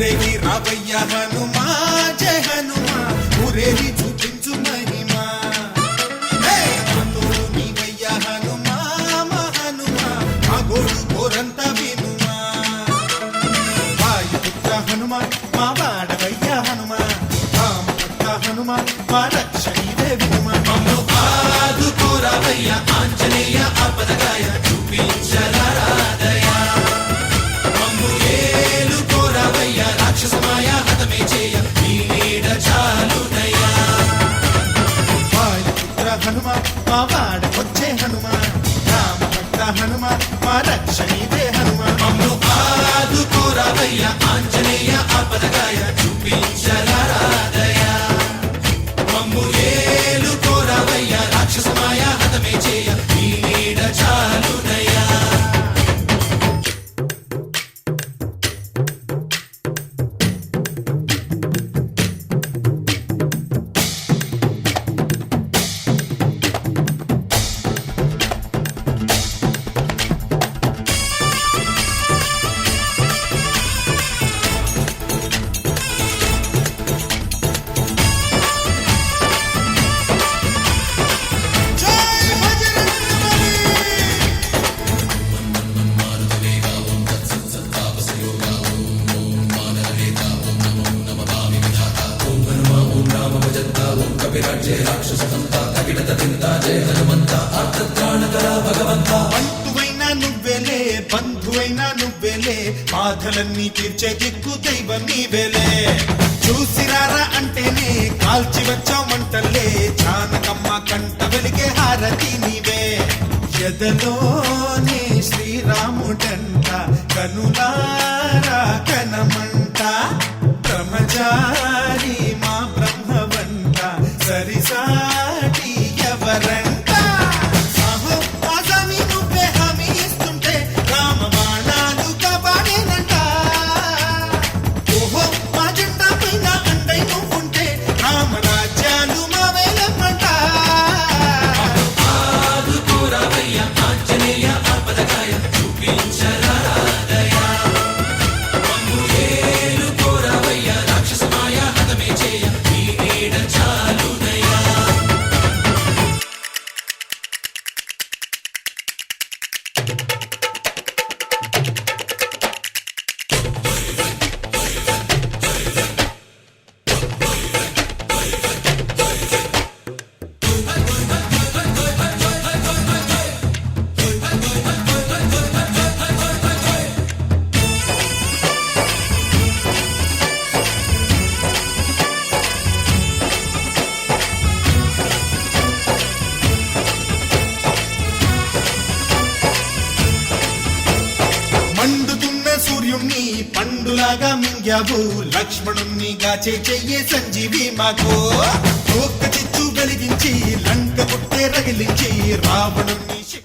ఊరేగి రావయ్య హనుమా జయ హనుమా ఊరేగి చూపించు మహిమా తోడు నీవయ్య హనుమా మా హనుమా మా గోడు కోరంత వినుమా వాయుపుత్ర హనుమా మా వాడవయ్య హనుమా రామభక్త హనుమా మా రక్షణీదే వినుమా మమ్ము ఆదుకోరావయ్య ఆంజనేయ ఆపదగాయ చూపించరాదయ మమ్ము ఏలుకోరావయ్య రాక్షసమాయ హతమే చేయ నీ నీడ చాలునయ్యా వాయుపుత్ర హనుమా మా వాడవచ్చే హనుమా రామభక్త హనుమా మా రక్షణీదే హనుమా మమ్ము ఆదుకోరావయ్య ఆంజనేయ ఆపదగాయ చూపించరాదయ మమ్ము ఏలుకోరావయ్య రాక్షసమాయ హతమే చేయ నీ నీడ చాలునయ్యా బంధువైనా నువ్వెలే బంధువైనా నువ్వెలే బాధలన్నీ తీర్చే దిక్కు దైవం నీవెలే చూసిరారా అంటేనే కాల్చి వచ్చామంటలే జానకమ్మ కంట వెలిగే హారతి నీవే ఎదలోనే శ్రీరాముడంట కనులారా కనమంట బ్రహ్మచారి మా బ్రహ్మవంట సరిసాటి ఎవరంట సాహో ఆజామి నువ్వే హామీ ఇస్తుంటే రామ బాణాలు కాపాడేనంట ఓహో మా జెండా పైన అండై నువ్వుంటే రామరాజ్యాలు మా వేలమ్మంట ఆదుకోరావయ్య ఆంజనేయ ఆపదగాయ చూపించరాదయ మమ్ము ఏలుకోరావయ్య రాక్షసమాయ హతమే చేయ నీ నీడ చాలునయ్యా మండుతున్న సూర్యుణ్ణి పండులాగా మింగావు లక్ష్మణుణ్ణి గాచే చెయ్యే సంజీవి మాకు ఒక్క చిచ్చు వెలిగించి లంక పుట్టే రగిలించి రావణుణ్ణి